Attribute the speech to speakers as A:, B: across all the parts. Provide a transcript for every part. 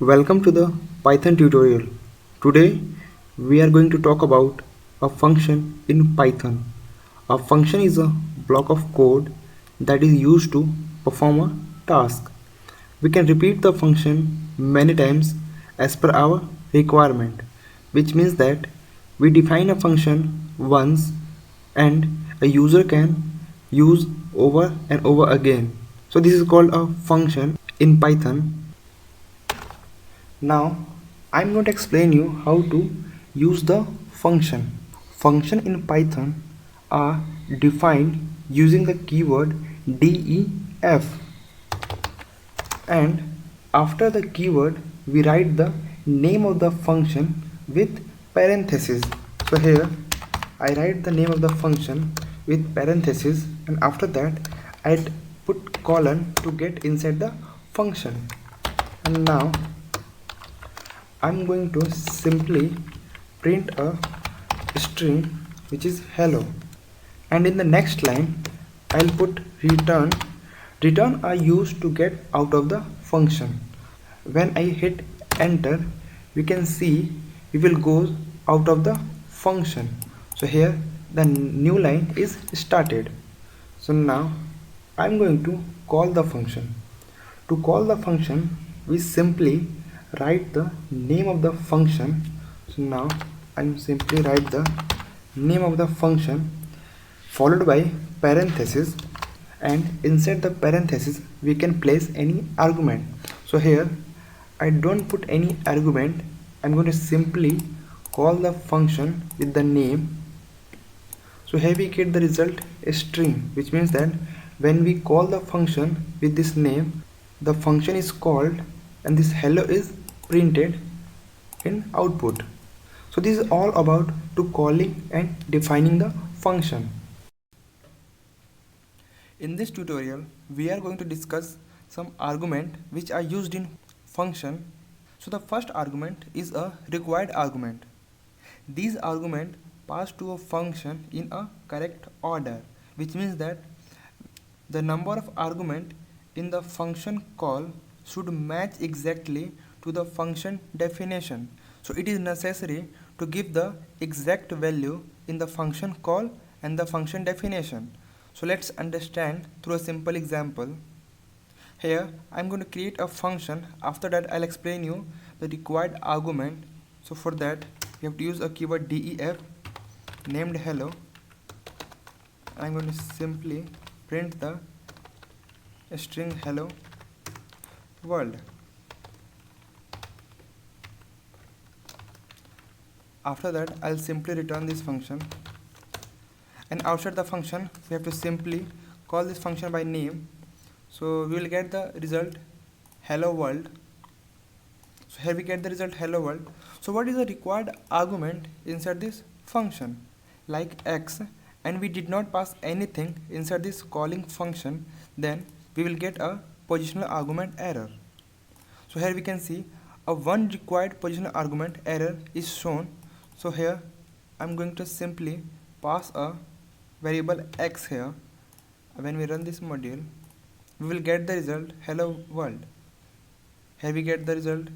A: Welcome to the Python tutorial. Today we are going to talk about a function in Python. A function is a block of code that is used to perform a task. We can repeat the function many times as per our requirement, which means that we define a function once and a user can use over and over again. So this is called a function in Python. Now I'm going to explain you how to use the function. Function in Python are defined using the keyword def, and after the keyword we write the name of the function with parenthesis. So here I write the name of the function with parenthesis, and after that I put colon to get inside the function. And now I'm going to simply print a string which is hello, and in the next line I'll put return. Return are used to get out of the function. When I hit enter, we can see we will go out of the function. So here the new line is started. So now I'm going to call the function. To call the function, we simply write the name of the function. So now I'm simply write the name of the function followed by parenthesis, and inside the parenthesis we can place any argument. So here I don't put any argument. I'm going to simply call the function with the name. So here we get the result a string, which means that when we call the function with this name, the function is called and this hello is printed in output. So this is all about to calling and defining the function. In this tutorial, we are going to discuss some argument which are used in function. So the first argument is a required argument. These argument pass to a function in a correct order, which means that the number of argument in the function call should match exactly to the function definition. So it is necessary to give the exact value in the function call and the function definition. So let's understand through a simple example. Here I'm going to create a function. After that I'll explain you the required argument. So for that we have to use a keyword def named hello. I'm going to simply print the string hello world. After that I'll simply return this function, and outside the function we have to simply call this function by name. So we will get the result hello world. So here we get the result hello world. So what is the required argument inside this function? Like x, and we did not pass anything inside this calling function, then we will get a positional argument error. So here we can see a one required positional argument error is shown. So here I'm going to simply pass a variable x here. When we run this module, we will get the result hello world. Here we get the result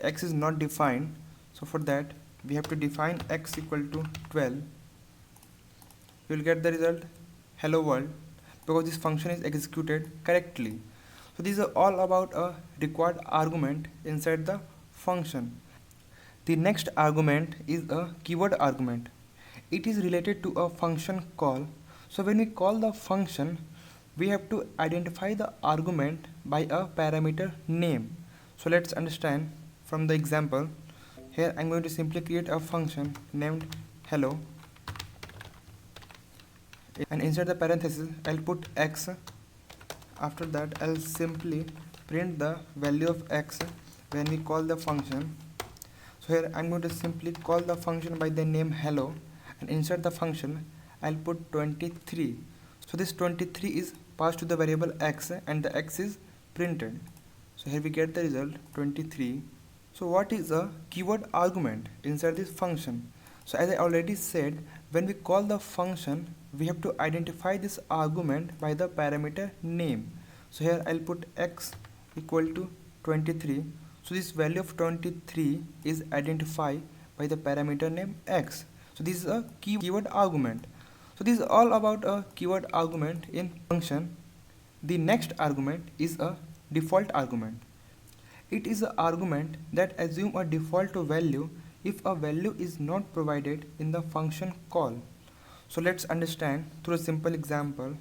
A: x is not defined. So for that we have to define x equal to 12. We will get the result hello world because this function is executed correctly. So these are all about a required argument inside the function. The next argument is a keyword argument. It is related to a function call. So when we call the function, we have to identify the argument by a parameter name. So let's understand from the example. Here I'm going to simply create a function named hello, and inside the parenthesis I'll put x. After that I'll simply print the value of x when we call the function. So here I'm going to simply call the function by the name hello, and inside the function I'll put 23. So this 23 is passed to the variable x, and the x is printed. So here we get the result 23. So what is a keyword argument inside this function? So as I already said, when we call the function, we have to identify this argument by the parameter name. So here I'll put x equal to 23. So this value of 23 is identified by the parameter name x. So this is a keyword argument. So this is all about a keyword argument in function. The next argument is a default argument. It is an argument that assumes a default value if a value is not provided in the function call. So let's understand through a simple example.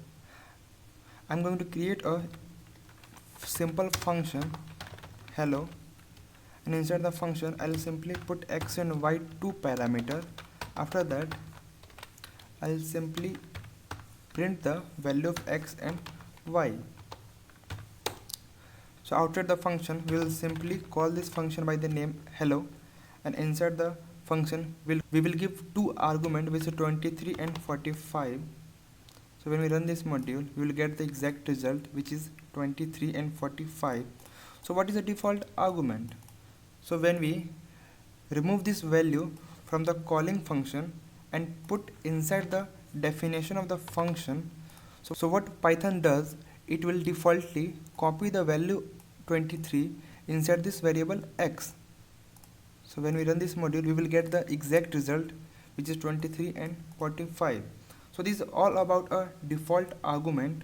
A: I'm going to create a simple function hello, and inside the function I'll simply put x and y two parameter. After that I'll simply print the value of x and y. So outside the function we will simply call this function by the name hello, and inside the function we will give two arguments which are 23 and 45. So when we run this module we will get the exact result, which is 23 and 45. So what is the default argument? So when we remove this value from the calling function and put inside the definition of the function, so what Python does, it will defaultly copy the value 23 inside this variable x. So when we run this module we will get the exact result, which is 23 and 45. So this is all about a default argument.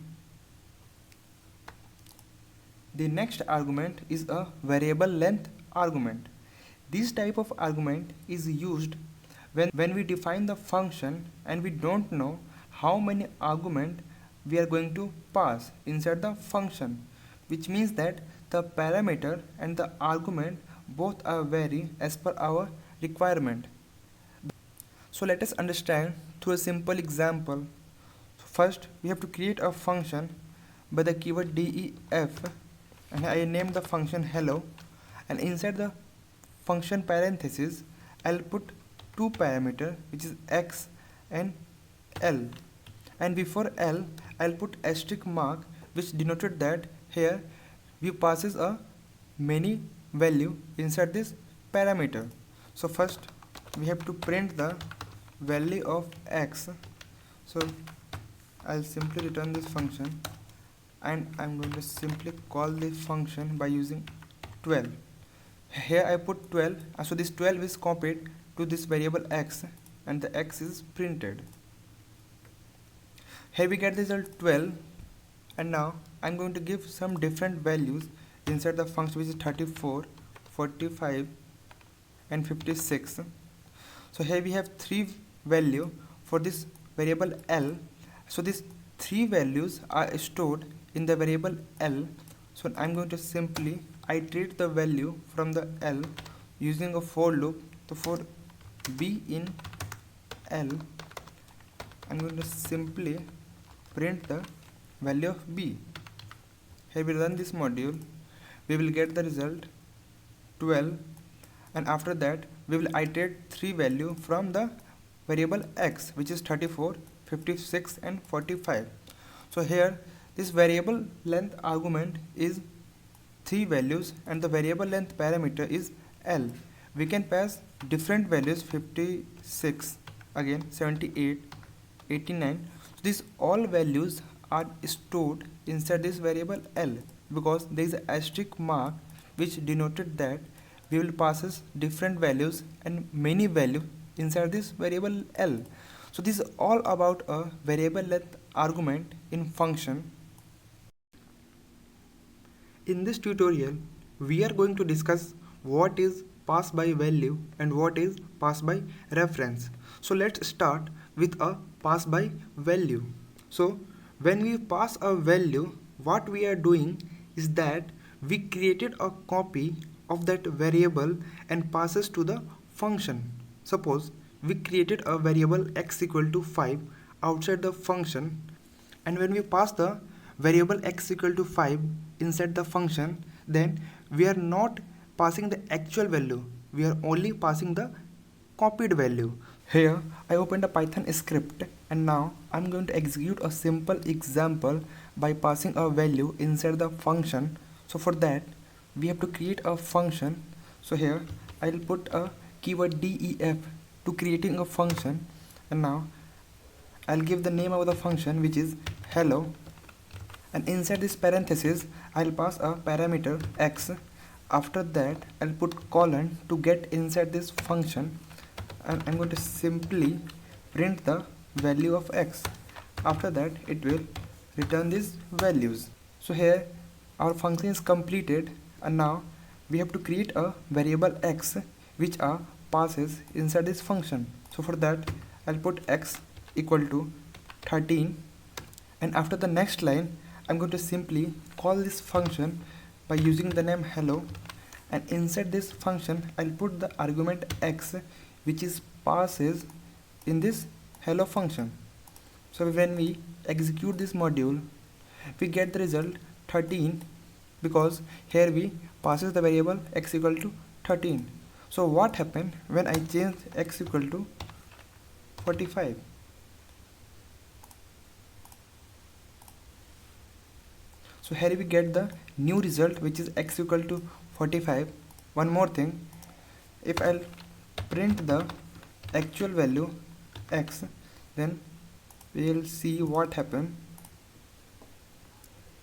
A: The next argument is a variable length argument. This type of argument is used when we define the function and we don't know how many arguments we are going to pass inside the function, which means that the parameter and the argument both are vary as per our requirement. So let us understand through a simple example. So first we have to create a function by the keyword def, and I name the function hello, and inside the function parenthesis I'll put two parameter, which is x and l, and before l I'll put asterisk mark, which denoted that here we passes a many value inside this parameter. So first we have to print the value of x. So I'll simply return this function, and I'm going to simply call this function by using 12. Here I put 12, so this 12 is copied to this variable x, and the x is printed. Here we get the result 12, and now I'm going to give some different values inside the function, which is 34, 45 and 56. So here we have three value for this variable L. So these three values are stored in the variable L. So I'm going to simply iterate the value from the L using a for loop. So for b in L, I'm going to simply print the value of b. Here we run this module, we will get the result 12, and after that we will iterate three value from the variable x, which is 34, 56 and 45. So here this variable length argument is three values, and the variable length parameter is L. We can pass different values, 56, again 78, 89. So these all values are stored inside this variable L, because there is an asterisk mark which denoted that we will passes different values and many values inside this variable L. So this is all about a variable length argument in function. In this tutorial we are going to discuss what is pass by value and what is pass by reference. So let's start with a pass by value. So when we pass a value, what we are doing is that we created a copy of that variable and passes to the function. Suppose we created a variable x equal to 5 outside the function, and when we pass the variable x equal to 5 inside the function, then we are not passing the actual value, we are only passing the copied value. Here I opened a Python script, and now I'm going to execute a simple example by passing a value inside the function. So for that we have to create a function. So here I'll put a keyword def to creating a function, and now I'll give the name of the function, which is hello, and inside this parenthesis I'll pass a parameter x. After that, I'll put colon to get inside this function, and I'm going to simply print the value of x. After that, it will return these values. So here our function is completed, and now we have to create a variable x which are passes inside this function. So for that, I'll put x equal to 13, and after the next line I'm going to simply call this function by using the name hello, and inside this function I'll put the argument x which is passes in this hello function. So when we execute this module, we get the result 13 because here we passes the variable x equal to 13. So what happened when I change x equal to 45? So here we get the new result which is x equal to 45. One more thing, if I'll print the actual value x, then we'll see what happened.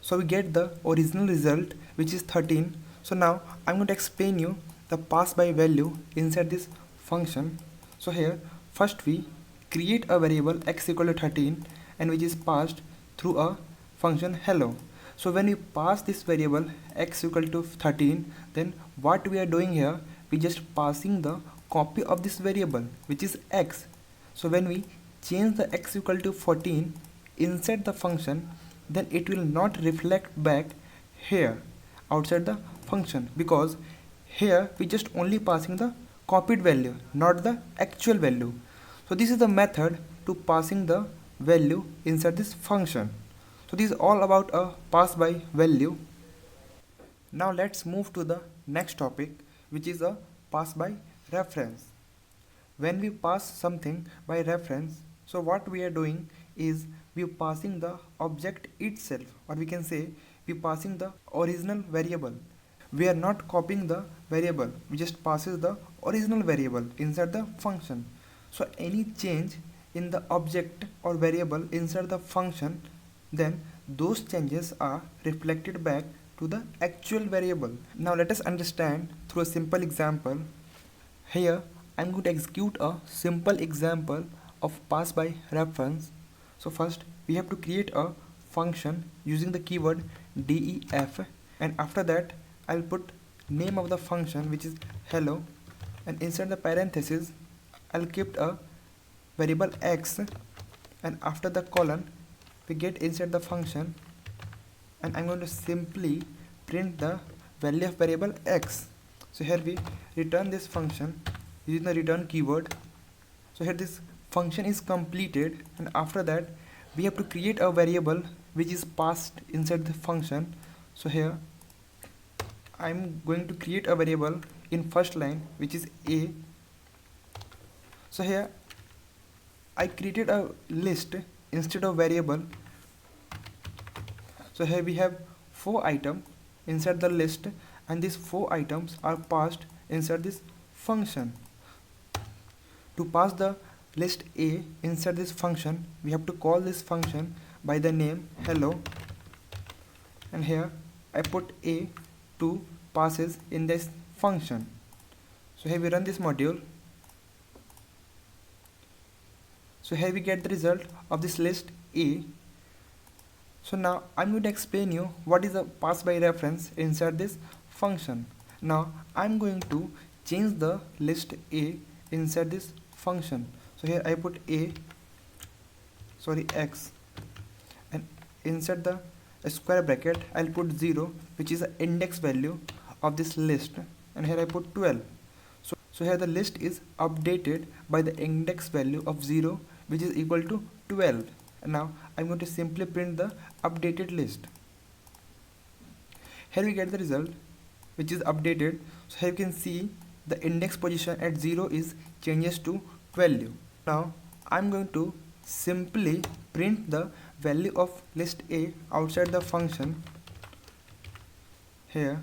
A: So we get the original result which is 13. So now I'm going to explain you the pass by value inside this function. So here first we create a variable x equal to 13 and which is passed through a function hello. So when we pass this variable x equal to 13, then what we are doing here, we just passing the copy of this variable which is x. So when we change the x equal to 14 inside the function, then it will not reflect back here outside the function, because here we just only passing the copied value, not the actual value. So this is the method to passing the value inside this function. So this is all about a pass by value. Now let's move to the next topic, which is a pass by reference. When we pass something by reference, so what we are doing is we are passing the object itself, or we can say we passing the original variable. We are not copying the variable, we just passes the original variable inside the function. So any change in the object or variable inside the function, then those changes are reflected back to the actual variable. Now let us understand through a simple example. Here I'm going to execute a simple example of pass by reference. So first we have to create a function using the keyword def, and after that I'll put name of the function which is hello, and inside the parenthesis I'll keep a variable x, and after the colon we get inside the function, and I'm going to simply print the value of variable x. So here we return this function using the return keyword. So here this function is completed, and after that we have to create a variable which is passed inside the function. So here I'm going to create a variable in first line which is a. So here I created a list instead of variable. So here we have 4 items inside the list, and these 4 items are passed inside this function. To pass the list A inside this function, we have to call this function by the name hello, and here I put A to passes in this function. So here we run this module. So here we get the result of this list A. So now I'm going to explain you what is a pass by reference inside this function. Now I'm going to change the list A inside this function. So here I put x, and inside the square bracket I'll put 0, which is the index value of this list, and here I put 12. So here the list is updated by the index value of 0, which is equal to 12. And now I'm going to simply print the updated list. Here we get the result which is updated. So here you can see the index position at 0 is changes to value. Now I'm going to simply print the value of list A outside the function here.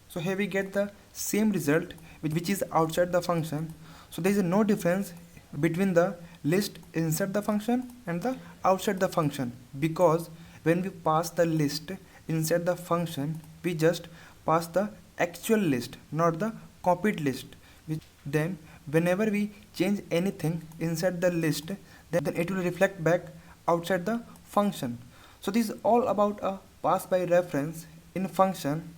A: So here we get the same result which is outside the function. So there is no difference between the list inside the function and the outside the function, because when we pass the list inside the function, we just pass the actual list, not the copied list. Then whenever we change anything inside the list, then it will reflect back outside the function. So this is all about a pass by reference in function.